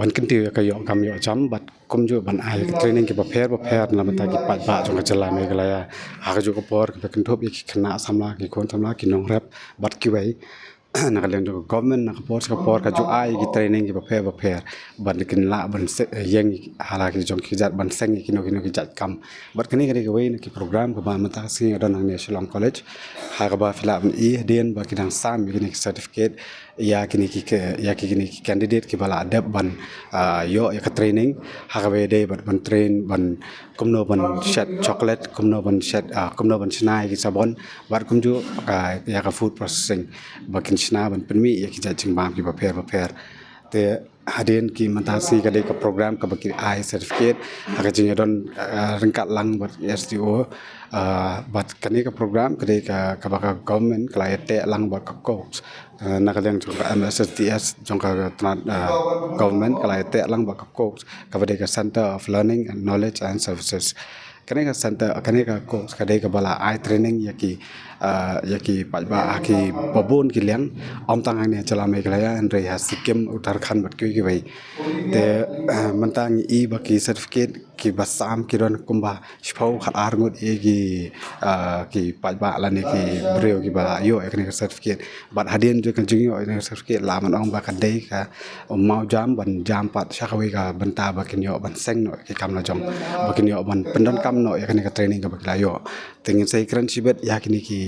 ban kentiu ka yo kam yo cham bat kum ju ban ai training ki prepare na mata ki pat ba jong ka jala me gala ya ha ju ko por ka ken thop ki khna samla ki kon samla ki nong rap bat ki wai na ka leng jo government na ka por ka ju ai ki training ki prepare ban kin la ban yeng hala ki jong ki jat ban seng ki no ki jat kam bat kini ka wai na ki program ka ban mata sing adon ang Shillong College ha ka ba fila ban den ba ki dang sam ki certificate ya kini ki candidate ki bala adab ban yo ya ka training ha ka be de ban train ban kumno ban shed chocolate kumno ban shed kumno ban snai ki sabon bat kum ju ya ka food processing bakin sna ban penmi ya ki jaching bam ki prepare te haden ki mantasi ka de ka program ka baki I certificate ha ka jing don rengkat lang bat STO bat kani ka program ka de ka baka government ka te lang bat ka coach nak yang juga MSSDS juga government kalau itu lang baka coach kepada ke Center of Learning and Knowledge and Services kene ka center kene ka coach kadai ka bala I training yaki pajba aki babon ki liang om tangang ne chala me kalaya andre ha Sikkim Uttarakhand bat ki bai te mantang I baki certificate ki basam ki ron kumba shpau khat arngut ki pajba la ne ki breu ki bala yo ekne certificate bat hadien jo kan jingi ekne certificate la man ong ba kadai ka mau jam ban jam pat shakawi ka banta bakin yo ban seng no ki kam la jong bakin yo ban pendon kam no ekne ka training ka bakla yo tingin sai kran sibet yakini ki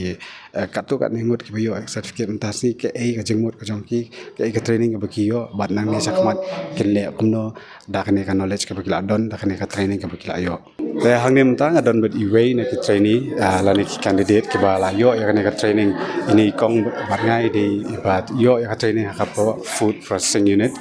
katu kat ningut ki bayo certificate mentasi ke ka jengmut ka jong ki ke training ka baki yo bat nang ne sakmat kille kumno da kane ka knowledge ka bakla don da kane ka training ka bakla yo te hang ne mtang adon bet iway ne ki trainee la ne ki candidate ki bala yo ya kane ka training ini kong bat ngai di bat yo ya ka training ka food processing unit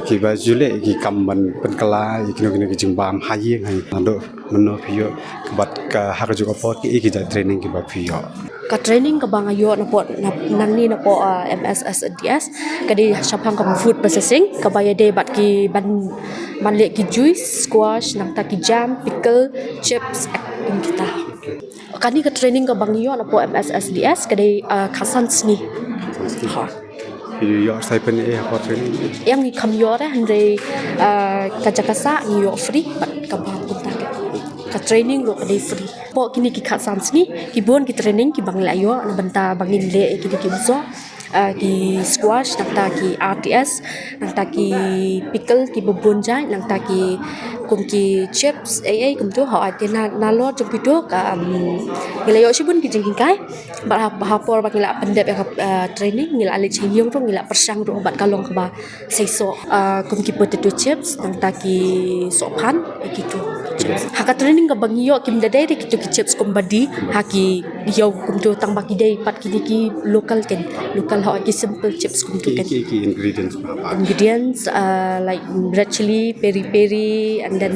ki ba jule ki kamban penkala kino ki jingbam hayi ngai ando menno pio bat ka hak juga pot ki ja training ki ba pio ka training ka bang ayo na po nang ni na po MSSDS kadi sapang ka food processing ka bayade bat ki ban le ki juice squash nang ta ki jam pickle chips in kita kani ka training ka bang ayo na po MSSDS kadi khasan sni ha yo sai pen apa training yang ni kam yo ra hande ka jakasa ni yo free bat ka bang ka training lo ka day free po kini ki khasan sni ki bon ki training ki bang layo na banta bangin le ki so ki squash nakta ki RTS nakta ki pickle ki bubunjai nakta ki kum ki chips kum tu ho ate na lo jong pido ka ngelayo sibun ki jing kai ba por ba ngila pendep training ngila ale chiyong ro ngila persang ro bat kalong ka ba seiso kum ki potato chips nakta ki sopan gitu haka training ka bangiyo kim dadai de kitu ki chips kum badi haki yo kum tu tang baki dai pat ki local ho ki simple chips kum tu kan ingredients like red chili peri peri and then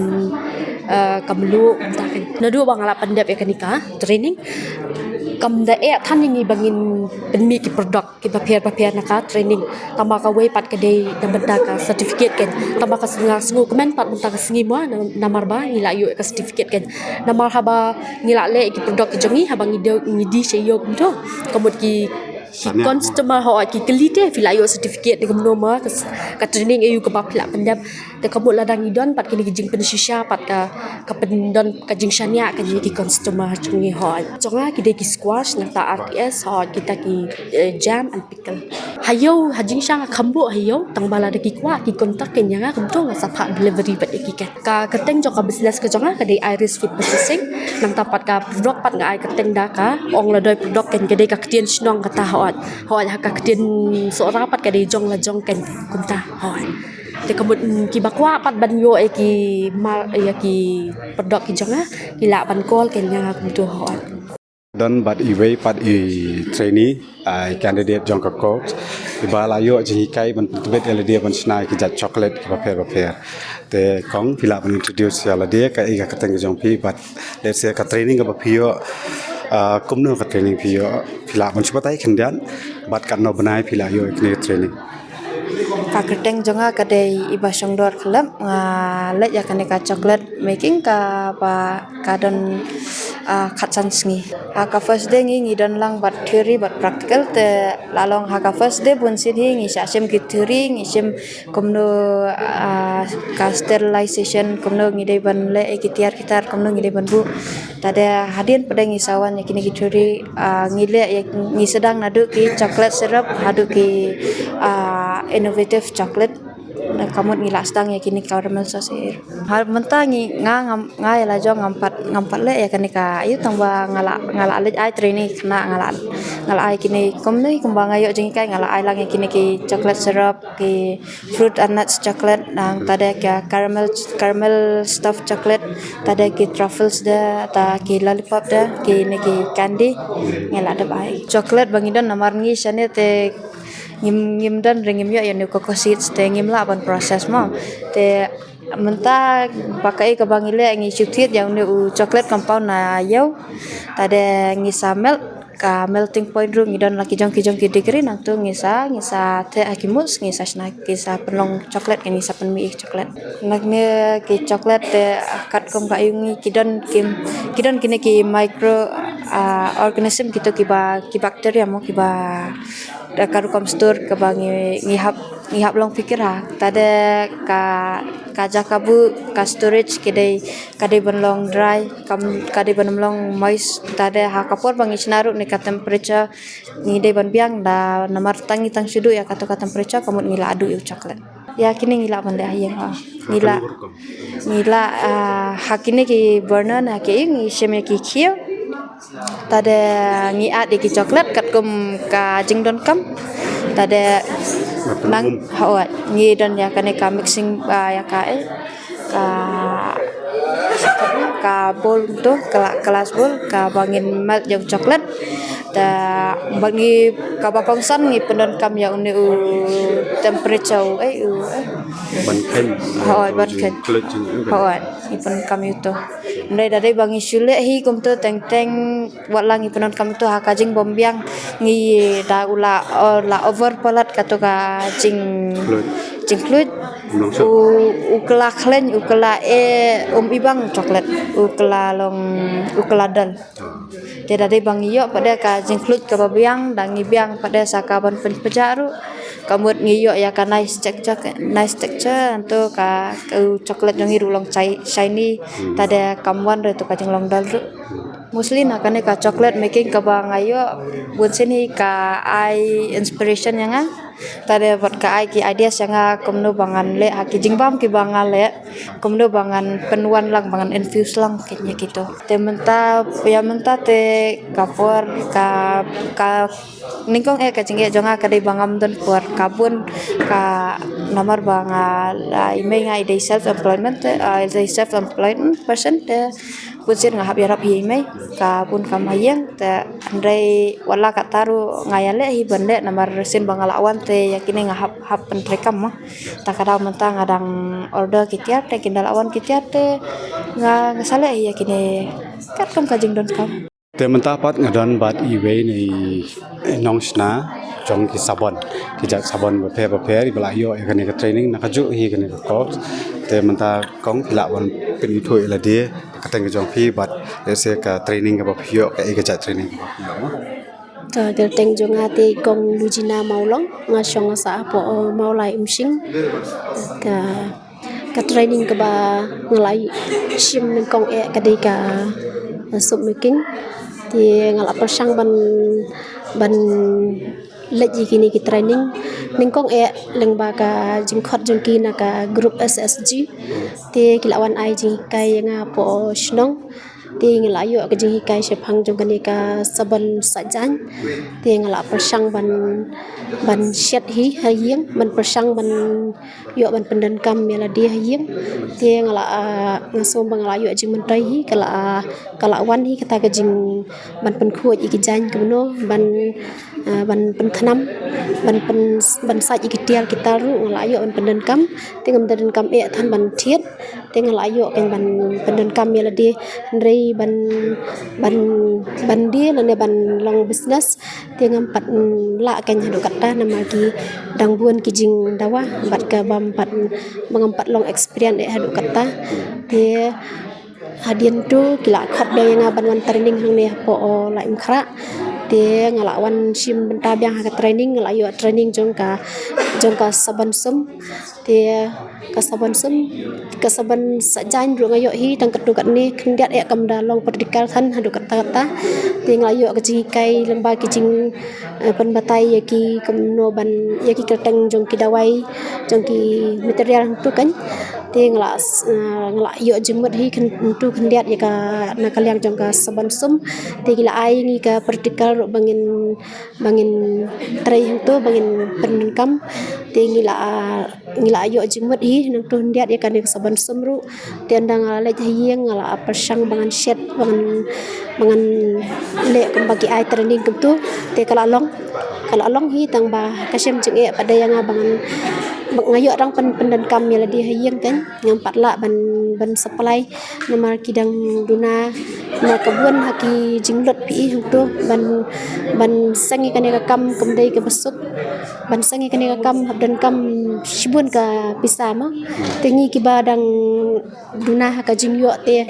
kamlu takan nadu bang ala pandap ya kanika training kam da than yang bangin penmi ki product ki prepare naka training tamba ka way pat ka dai dan benda ka certificate kan tamba ka sengu kemen pat benda ka sengi mo namar ba ngila yo ka certificate kan namar haba ngila le ki product ki jongi haba ngidi sheyo kumto kamut ki customer ho ki kelite filayo certificate de kamno ma ka training ayu ka bapla pendap de kamut ladang idon pat kini jing pensisya pat ka pendon ka jing shania ka ki customer jungi ho jonga ki de ki squash na ta RTS ho kita ki jam and pickle hayo hajing shang kambu hayo tang bala de ki kwa ki kontak ken yang kamto nga sapa delivery pat ki ka keteng jong ka business ka jonga ka de Iris food processing nang tapat ka product pat nga ai keteng da ka ong la doi product ken de ka ketien snong ka ta ho haka ketien so rapat ka de jong la jong ken kunta ho te kamut ki bakwa pat ban yo ki mal ki product ki jonga ki la ban kol ken yang kumto ho dan bat iway pat trainee candidate jong ka coach ibala yo ji kai ban tebet LD ban snai ki jat chocolate ki prepare te kong pila ban introduce ya la dia ka ka teng jong pi but let's say ka training ka pio kumno ka training pio pila ban sipatai khendian bat kan no banai pila yo ki training ka keteng jonga ka dei iba songdor khalam le ya ka chocolate making ka pa ka don khatsan sngi haka first day ngi don lang bat theory bat practical te lalong haka first day bun sin hi ngi shem ki theory ngi shem komno ka sterilization komno ngi dei ban le ki tiar kitar komno ngi dei ban bu tada hadin pada ngi sawan kini ki theory ngi le ngi sedang nadu ki chocolate syrup hadu ki innovative chocolate kamut ngi lastang ya kini caramel sauce hal mentah ngi nga ya la jong ngampat le ya kani ka ayu tamba ngala le ai training kena ngala ai kini komni kembang ayo jeng kai ngala ai lang kini ki chocolate syrup ki fruit and nuts chocolate nang tada ka caramel stuffed chocolate tada ki truffles da ta ki lollipop da ki ni ki candy ngala da bai chocolate bangidon namar ngi shane te ngim dan ringim yo yang ko seeds te ngim la ban proses mo te menta pakai ke bangile ngi chutit yang ni chocolate compound na yo tade ngi samel ka melting point ru ngi dan laki jong ki degree nang tu ngisa te akimus ngisa snack ngisa penlong chocolate ngi sa penmi chocolate nak ne ki chocolate te kat kom ka yungi kidon kini ki micro organism gitu ki bakteria mo ki ba karu kom store ke bangi ngihap long pikir ha tade ka jakabu ka storage kadai benlong dry kadai benlong moist tade ha kapor bangi sinaru ni ka temperature ni dei ban biang da namar tangi tang sudu ya ka temperature kamut ngila adu yu chocolate ya kini ngila bande ayeng ngila hakini ki burner na ki ngi sheme ki khio tade ngi ad ki chocolate kat kum ka jingdon kam tade nang hawat ngi don ya kane ka mixing ya ka bowl tu kelas bowl ka bangin milk yang chocolate da bagi ka bakong san ngi pendon kam ya uni temperature ban khen ban khen hawat ipun kam itu ndai dari bangi sule hi kum tu teng walang ipun kam tu hakajing bombiang ngi da ula over palat katu ka jing fluid ukela klen ukela ibang coklat ukela dal dia dari bang iyo pada ka jing fluid ka babiang dang ibiang pada sakaban penpejaru kamut ngiyo ya ka nice texture antu ka coklat yang irulong shiny tada kamwan re tu ka jing long dal ru mostly nakane ka chocolate making ka bang ayo bun sini ka ai inspiration yang tade buat ka ai ki ideas yang komno bangan le haki jingbam ki bangan le komno bangan penuan lang bangan infuse lang kenya gitu te menta te kapor ka ningkong ka jinge jonga ka dei bangam don por kabun ka namar banga ime ngai dei self employment person te pusin ngahap yarap ime ka pun kamayang te andai wala ka taru ngayale hi bende namar sin bangalawan te yakini ngahap pentrekam mah takada mentang ngadang order kitiar te kindalawan kitiar te ngasale hi yakini kat kam kajing don kam te mentapat ngadon bat iwe ni nong sna jong ki sabon ki jak sabon ba phe bala yo kani ka training nakaju hi kani ka course te menta kong pila wan pin thoi la de ka teng jong phi bat se ka training ka ba yo ka e ka jak training ta del teng jonga te kong lujina maulong nga shong sa po maulai umsing ka training ka ba ngalai shim ning kong ka dei ka sub making ti ngala persang ban leji kini ki training ning kong leng ba ka jingkhot jengki na ka group SSG ti kilawan ai jing kai nga po shnong ti ngala yo ka jing kai shephang jong kani ka saban sajan ti ngala persang ban shet hi hayeng ban persang ban yo ban pendan kam mela dia hayeng ti ngala ngasom bang ngala yo jing mentai hi kala wan hi kata ka jing ban pen khuoj iki jan kemno ban pen khnam ban sa iki tial kita ru ngala yo ban pendan kam ti ngam pendan kam than ban thiet ti ngala yo kan ban pendan kam mela dia ndrei ban dia na ban long business ti ngam pat la kan hadu kata namagi dang buan ki jing dawa bat ka bam pat mangam pat long experience hadu kata ti hadian tu kila khat biang yang ban training hang ne po lai mkhra te ngala wan sim benta biang ha training ngala yo training jong ka saban sum te ka saban sajan ru ngayo hi tang katu kat ni khndiat ya kam da long vertikal than hadu kata te ngala yo ka ji kai lamba ki jing pan batai ya ki kamno ban ya ki katang jong ki dawai jong ki material tu kan te ngala yo jemut hi tu khndiat ya ka na kalyang jong ka saban sum te gila ai ni ka vertikal ro bangin trai hang tu bangin penkam te ngila yo jemut hi nang tu khndiat ya ka ni saban sum ru te andang le hieng ngala persang bangan shet bangan le kum bagi ai training kum tu te kala long hi tang ba kasem jeng e pada yang bangan ngayo rang pendan kam ya di hieng kan ngam patla ban supply namar kidang duna na kebun haki jinglot pi hang tu ban sangi kan ka kam kumdai ke besuk ban sangi kan ka kam dan kam shibun ka pisa ma tengi ki badang duna haka jingyo te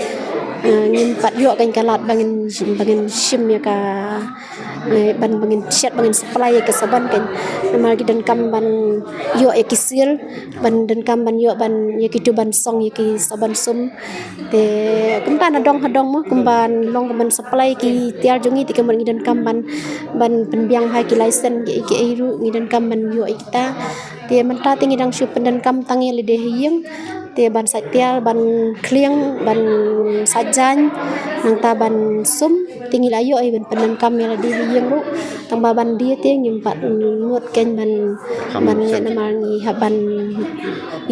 ngin pat yo kan kalat bangin shim ya ka ban bangin chat bangin supply ke saban kan namar kidan kam ban yo e kisil ban dan kam ban yo ban ya kitu ban song ya ki saban sum te kumban hadong mo kumban long ban supply ki tiar jungi ti kam ngidan kam ban penbiang hai ki license ki iru ngidan kam ban yo kita te menta tingi dang shu pendan kam tangi le de hieng te ban satial ban kliang ban sajan nang ta ban sum tingi layo ai ban pendan kam ya di hieng ru tang ba ban dia te ngimpat ngot ken ban ya namar ni haban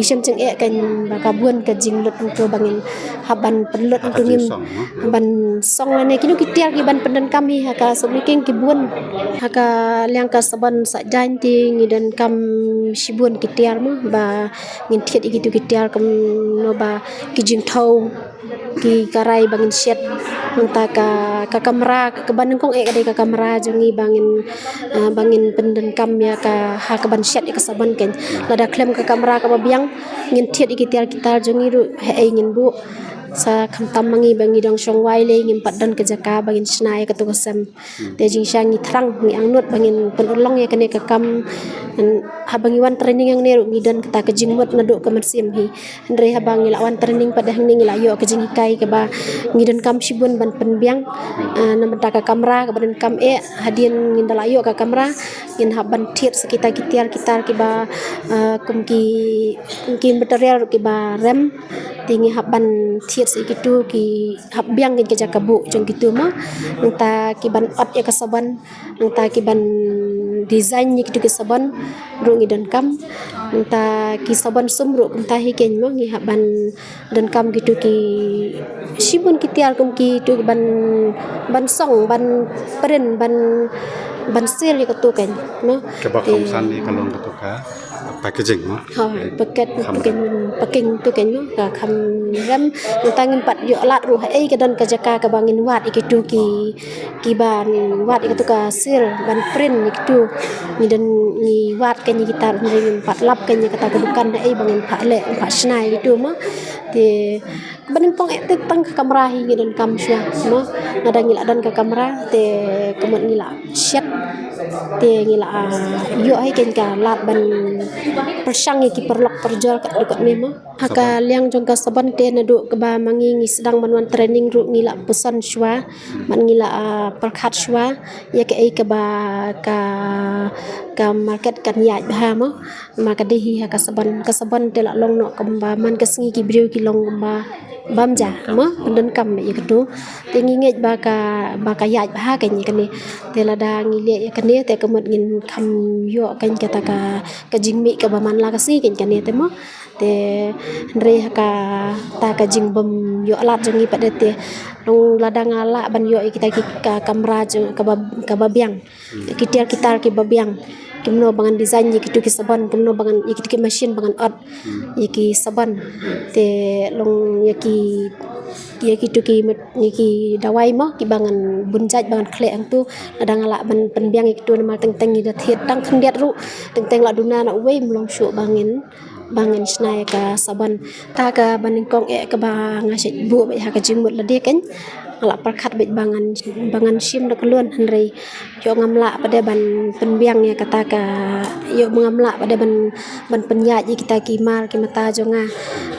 isem ceng e kan ba kabun ka jinglut tu bangin haban penlut tu ngim ban song la ne kinu kitiar ki ban pendan kam hi haka somiking ki bun haka liang ka saban sajan ti ngidan kam shibun kitiar ma ba ngin thiet gitu kitiar kam no ba ki jing thau ki karai bangin shet mangta ka kamera ke ban kong e ka kamera jongi bangin pendan kam ya ka ha ka ban shet ka saban ken lada klem ka kamera ka biang ngin thiet ikitiar kita jongi ru he ngin bu sa khamtam mangi bangi dong song wai le ngim padan ke jaka bangin snai ka tu kasam te jing sang ni thrang ni angnut bangin penulong ya kene ka kam habangi wan training yang neru ngidan kita ke jingmut nadu ke mersim hi andre habangi lawan training pada hang ni layo ke jing kai ke ba ngidan kam shibun ban penbiang namta ka kamera ka badan kam e hadien nginda layo ka kamera ngin haban thiet sekitar kitiar ki ba kumki material ki ba rem tingi haban thiet segitu ki habbiang ke jaka bu jong gitu ma nta ki ban at ya kasaban nta ki ban design ni gitu ke saban ru ngi dan kam nta ki saban sumru nta hi ken mo ngi haban dan kam gitu ki shibun ki tiar kum ki tu ban song ban peren ban sel ka tu ken no ke ba kom san ni kalong ka tu ka packaging no paking tu ken no ka kham ram tangin pat yo lat ru hai ka dan ka jaka ka bangin wat ikitu ki ban wat ikitu ka sel ban print ikitu ni dan ni wat ken kita ngin pat lap ken kata ka dukan ai bangin pha le pha snai gitu ma te banin pong te tang kamera hi dan kam sya no nada ngila dan ka kamera te kemot ngila shet te ngila yo ai ken ka lat ban persang ki perlok perjol kat dekat mema haka liang jong ka saban te na du ka ba mangi ngi sedang banwan training ru ngila pesan shwa man ngila perkhat shwa ya ke ai ka ba ka market kan ya ba mo maka de hi haka saban te la long no kamba man ka sngi ki briu ki long ba bamja mo pendan kam ya kedu te ngi ngej ba ka ya ba ka ni kan ni te la da ngi le ya kan ni te kemot ngin kam yo kan kata ka jingmi ka ba man la ka si kan ni te mo te ndre ka ta ka jing bom yo lat jangi pada te long ladang ala ban yo kita ki ka kamera jo ka babiang kitiar kita ki babiang kimno bangan design gitu ki saban kimno bangan gitu ki machine bangan art ki saban te long ki tu ki dawai mo ki bangan bunjat bangan khle ang tu ladang ala ban penbiang itu nama teng-teng ida thiet tang khendiat ru teng-teng la duna na wei mlong shu bangin bangan snai ka saban ta ka baning kong e ka ba ngasit bu ba ha ka jimut la de kan ngala perkat bet bangan sim dak luan hanrei yo ngamla pada ban penbiang ya kata ka yo mengamla pada ban penyat kita kimal kimata jonga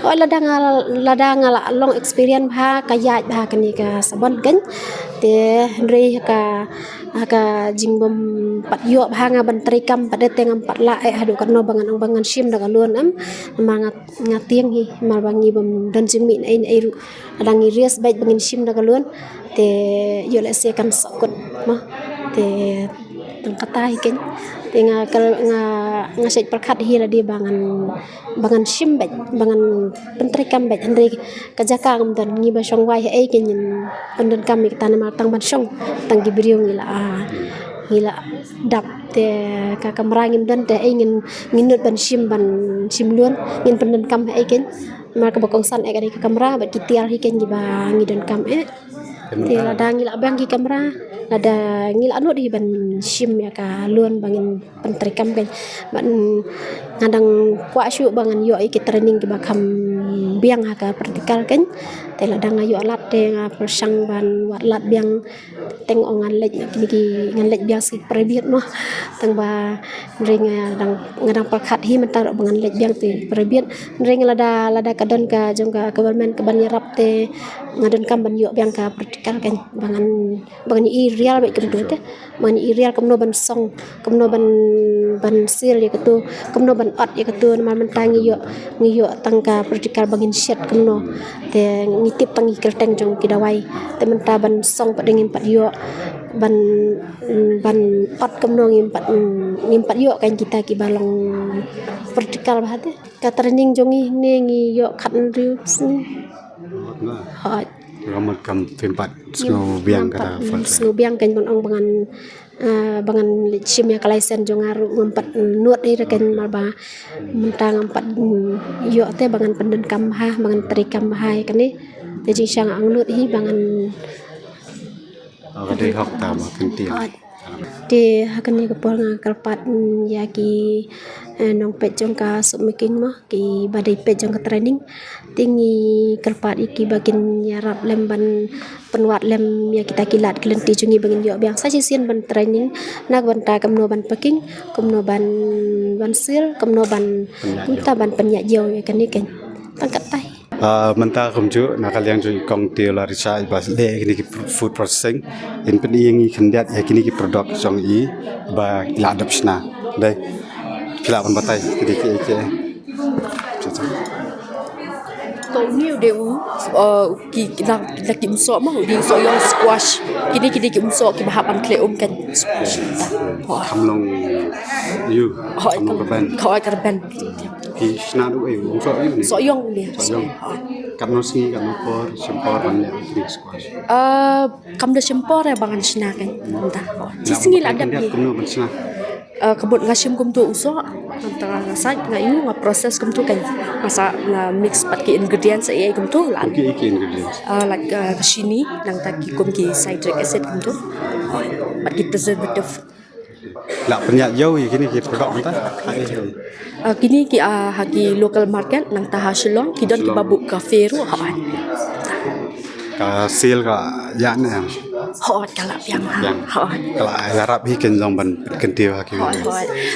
oi lada ngala long experience ha ka yat ba kan ni ka saban kan te hanrei ka jingbom pat yo ba nga ban trikam pada tengam pat la hadu kan no bangan sim dak luan mangat ngatieng hi mal bangi bam dan jimi ai ru adangi rias baik bangin sim dak luan te yo le se kan sakut mah te tangkatai ken te nga set perkat hi la di bangan sim baik bangan pentrikam baik andre kajaka ngam dan ngi ba song wai ai ken pendan kami kita nama tang ban song tang gibriu ngila dap te ka kamrangim dan te ingin nginut ban sim luan ngin pendan kam ai ken mar ka bokong san e ka kamera bat kitial hi ken giba ngidan kam te lada ngila bang ki kamera lada ngila anu di ban sim ya ka luan bangin pentrikam kan ban ngadang kwa syu bangan yo ki training ki bakam biang ha ka praktikal kan te lada ngayo alat te persang ban wat lat biang teng ongan lek kini ki ngan lek biang si prebiet mah tang ba ring ngadang perkat hi mentar bangan lek biang ti prebiet ring lada kadon ka jong ka government ka ban yarap te ngadon kam ban yo biang ka praktikal kan bangan i real baik kem te bangan i real kamno ban song kamno ban sil ya ketu kamno ban at ya ketu mal mentangi yo tang ka praktikal bangin shet kamno te ngitip tangi kerteng jong kidawai te menta ban song padengin pat yo ban at kamno ngimpat yo kan kita ki balong praktikal bahate ka training jongi ngi yo khat riu hot Ramad kam tempat snow biang kata snow biang kan ong bangan sim ya kalaisen jongaru ngumpat nuat ni rekan malba mentang ngumpat yo te bangan pendan kam ha bangan trikam hai kan ni jadi sang ang nuat hi bangan ada hak tam kentir di hakan ni kapol nga kalpat yaki nong pet jong ka submaking mah ki badai pet jong ka training tinggi kalpat iki bakin yarap lemban penwat lem ya kita kilat kelenti jungi bangin yo biang sa sien ban training nak ban ta kamno ban paking kamno ban sil kamno ban punta ban penyak jauh ya kan ni kan tangkat tai menta kumju nakal yang ju kong tio la risa ibas de kini ki food processing in pen yang i kendiat ya kini ki produk song i ba la adopsna dai pila pan batai kini ki to new de ki la ki umso ma di so yo squash kini ki umso ki bahap an kle kan squash kamlong you kamlong ban kau karban ki sna du e umso you ni so yong dia kamno singi kamno por sempor ban ya kini squash kam da sempor ya bangan sna kan entah singi la adap ni kamno ban sna kebut ngasim kum tu uso antara ngasat ngayu nga proses kum tu kan masa na mix pat ki ingredients ai kum tu la ki ingredients like sini nang ta ki kum ki citric acid kum tu pat ki preservative la penyak jauh kini ki produk menta kini ki haki local market nang ta hasilong ki don ki babuk cafe ru ha ka sale ka yan ya hot kalap yang hot kalau harap hikin long ban kentiu haki hot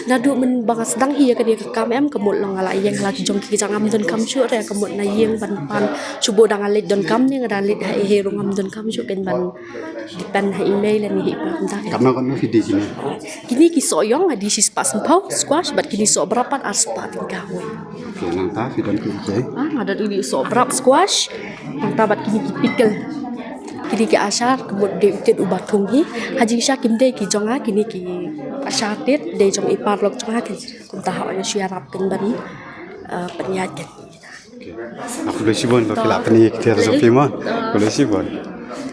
nadu men bangas dang hi ka dia kam em kemut long ala yang lagi jong ki jangam don kam chu re kemut na yeng ban pan chubo dang alit don kam ni ngada lit hai he rungam don kam chu ken ban dipen hai email ni hi pa ta karena kan video kini kini ki soyong di si spas pau squash bat kini so berapa aspa tingkah we oke nang ta video ki ada di so berapa squash nang ta bat kini ki pickle kini ki asar kebut de utit ubat thunghi haji syakim de ki jonga kini ki asar tit de jong ipar lok jonga ki kunta ha nya syarap ken ban penyat kan aku boleh sibon kalau kelak ni kita Sofi mah boleh sibon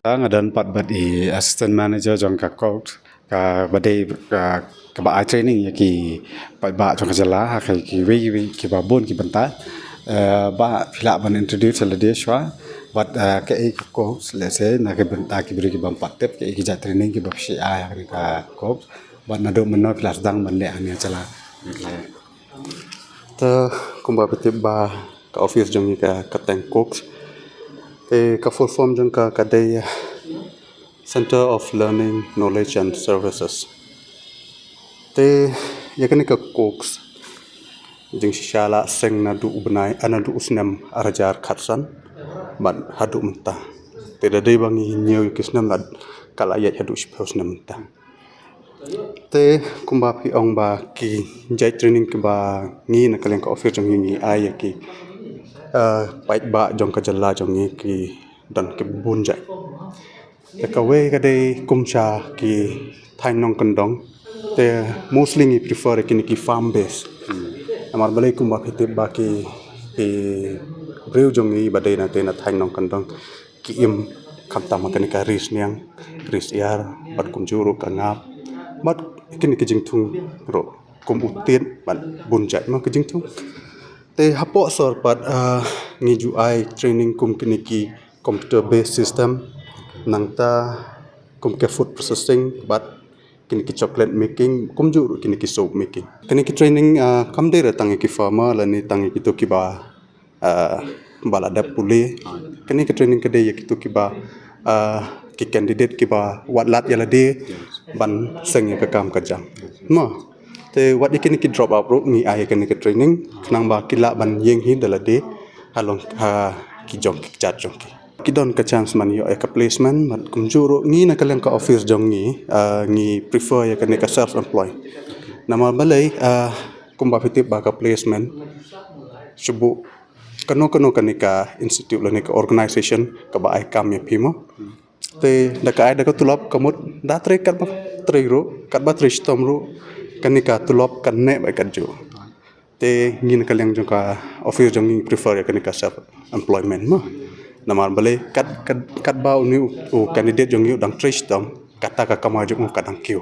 ngadan 4 bat i assistant manager jong ka coach ka badai ka ba training ya ki ba jong ka jala ha ki wi ki ba bon ki banta ba phila ban introduce la dia shwa wat ke coach let's say na ke banta ki beri ki bam patep ke ki ja training ki ba psi a ka coach wat na do menno phila sedang ban le ania jala ta kumba pete ba ka office jong ka kateng cox te ka full form jong ka kadai Center of Learning Knowledge and Services te yakani ka cox jeng shala seng na du ubnai anadu usnam arajar khatsan ban hadu menta te dai bangi nyew kisnam lad kala ayat hadu usnam menta te kumba pi ong ba ki jai training ke ba ngi na kaleng ka office jong ngi ai ki bait ba jong ka jalla jong ngi ki dan ke bun jai te ka we ka dei kumcha ki thain nong kandong te mostly ngi prefer ki farm base amar balai kumba pi te ba ki breu jong ngi ba dei na te na thain nong kandong ki im kam ta ma ka ris niang ris yar bat kum juru ka ngap bat kini kijing thung ro kum utien ban bun jai ma kijing thung te hapo sor pat ngi ju ai training kum kini ki computer based system nangta kum ke food processing bat kini ki chocolate making kum ju kini ki soap making kini ki training kam de ra tangi ki farmer la ni tangi ki to ki ba bala da pule kini ki training ke de ya ki to ki ba ki candidate ki ba wat lat yala de ban seng ya ka kam ka jam ma te wat ikini ki drop out ro ngi ai kini ki training nang ba kila ban yeng hi dala de halong ki jong ki chat jong ki don ka chance man yo ka placement mat kum juro ngi na kaleng ka office jong ngi prefer ya kini ka self employed nama balai kum ba fitip ba ka placement subu kano kanika institute la nika organization ka ba ai kam ya pimo te da ka ai da ka tulap kamut da tre kat ba tre ro kat ba tre stom ro kanika tulap kan ne ba kat jo te ngin ka leng jong ka office jong ngi prefer ya kanika self employment ma namar bale kat ba uni u candidate jong yu dang tre stom kata ka kama jong ka dang kyo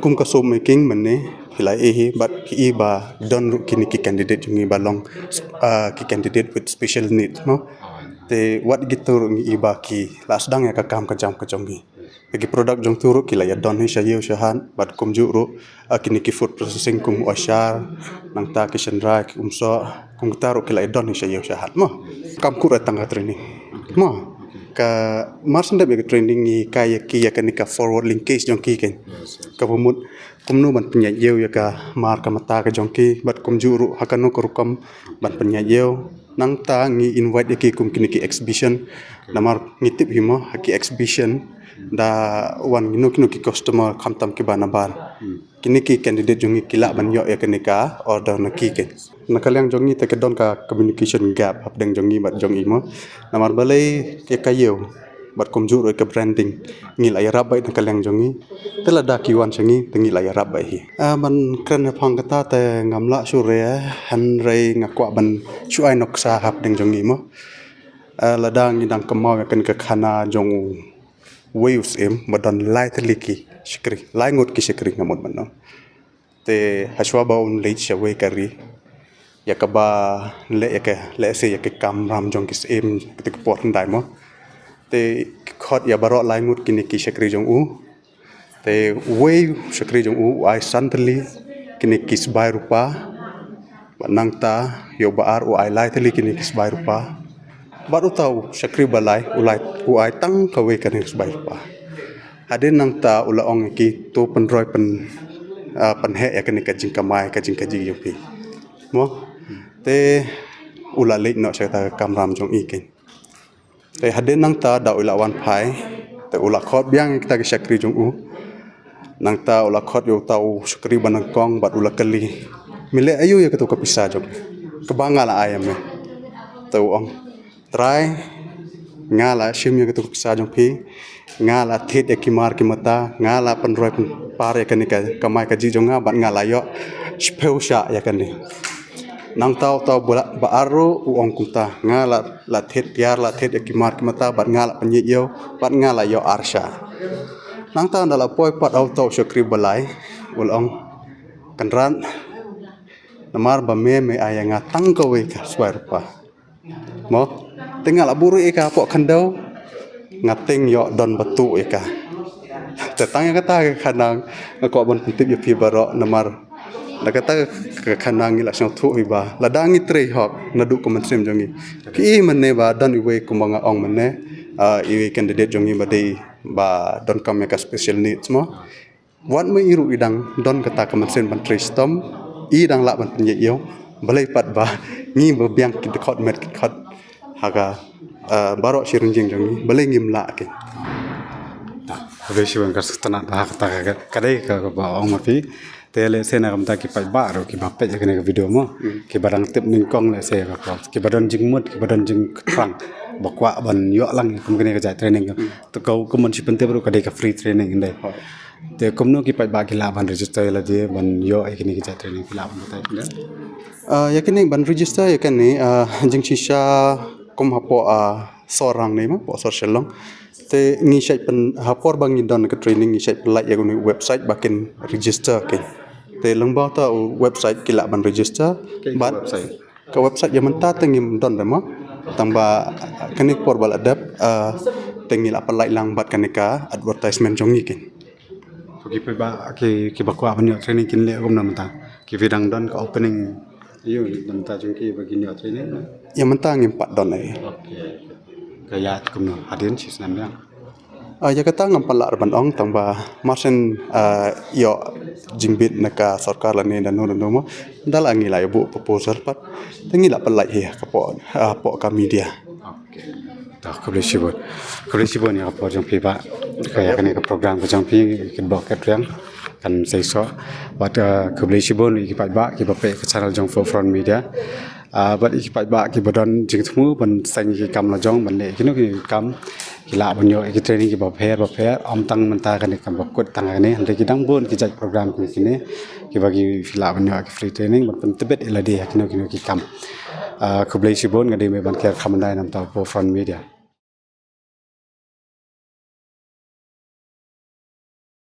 kum ka so making mane hilai hi but ki ba don ru kini ki candidate jong ba long ki candidate with special needs no te wat gitu ngi ba ki las dang ya ka kam ka jam ka jongi bagi produk jong turu kila ya don hi shayu shahan bat kum ju ru kini ki food processing kum oshar nang ta ki shendra ki umso kum taru kila ya don hi shayu shahan mo kam ku ra tanga training mo ka marsen de training ni kaya ki ya kanika forward linkage jong ki ken ka bumut kum nu ban penya yeu ya ka mar ka mata ka jong ki bat kum ju ru hakano ko kam ban penya yeu nang ta ngi invite ki kum kini ki exhibition namar ngitip himo haki exhibition da wan kino ki customer khamtam ki bana bar kini ki candidate jongi kila ban yo ya kenika order na ki ke nakalyang jongi te don ka communication gap hap deng jongi bat jongi mo namar balai ke kayo bat kum juro ke branding ngi la yarab bai nakalyang jongi tela da ki wan changi tengi la yarab bai hi ban kren phang kata te ngamla sure han rei ngakwa ban chuai noksa hap deng jongi mo la dang ni dang kemau ya ken ke khana jong waves badan lai teliki shikri lai ngot ki shikri ngamot manno te hashwa ba un leit shawe kari ya ka ba le se ya ke kam ram jong kis te ko por ndai mo te khot ya baro lai ngot kini ki shikri jong u te wave shikri jong u ai santli kini kis bai rupa banang ta yo baar u ai lai teli kini kis bai rupa baru tahu syakri balai ulai tang kawe kan sebaik pa hadin nang ta ula ong ki tu penroi pen he ya kan kajing kamai kajing yopi mo te ula lek no syata kamram jong ikin te hadin nang ta da ula wan pai te ula khot biang kita ke syakri jong u nang ta ula khot yo tahu syakri banang kong bat ula kali mile ayu ya ketu kapisa jong kebangala ayam me tahu ong try ngala shimya ketu sa jong phi ngala thet ekimar ki mata ngala panroi par ya kanika kamai ka ji jonga bat ngala yo speu sha ya kani nang tau bola ba aro u ong kuta ngala la thet tiar la thet ekimar ki mata bat ngala panyi yo bat ngala yo arsha nang ta ndala poi pat au tau syakri balai ul ong kanran namar ba me ayanga tangkawe ka swarpa mo tinggal aburu eka pok kandau ngating yo don batu eka tetangnya kata kanang ko bon tip yo pi baro namar la kata ke khanang la song thu ba la dangi tre hok na du Kementerian jongi ki menne ba dan iwe kumanga ong menne iwe candidate jongi ba dei ba don kam ka special needs mo wan me iru idang don kata Kementerian Menteri Stom idang la ban penye yo balai pat ba ngi ba biang ki khot met ki khot haga barok sirinjing jongi balai ngim la ke Habis siwan kas tanah dah kata kadai ke ong mapi tele sena kam taki pai ba ro ki bape je kene video mo ki barang tip ning kong le se ka ki badan jing mut ki badan jing krang bakwa ban yo lang kum kene ka jai training to kau kum si pente ro kadai ka free training inde te kum no ki pai ba ki la ban register la je ban yo ai kene ki jai training ki la ban tai inde yakini ban register yakini jing shisha kum hapo sorang ni mo po social long te ngi shai pen hapor bang ni don ke training ngi shai pelai ya guni website bakin register ke te lengba ta website kila ban register bat ke website yang menta tengim don demo tamba kani por bal adap tengi la pelai lang bat kanika advertisement jongi kin ki pai ba ki bakwa ban yo training kin le kum na mata ki vidang don ka opening yo dan ta jung ki bagi yo training yang menta ngim pat don ai kaya kum no hadin sis nam yang ya kata ngam pala ban ong tamba marsen yo jingbit naka sarkar la ne dan no mo dal angi la bu proposal pat tengi la pelai he ka po ka media tak kebersibun ya apa jang pipa kaya kene ke program ke jang pi ke bucket yang kan sai so pada kebersibun ki pat ba ki bape ke channel jang front media bat ki pat ba ki badan jing thmu ban sang ki kam la jong ban le kino ki kam ki la ban yo ki training ki baper om tang menta kan kam bakut tang ne hande ki dang bon ki jaj program ki kine ki bagi la ban yo ki free training ban pen tebet ila dia kino ki kam kebersibun ngade me ban ker kamandai nam ta front media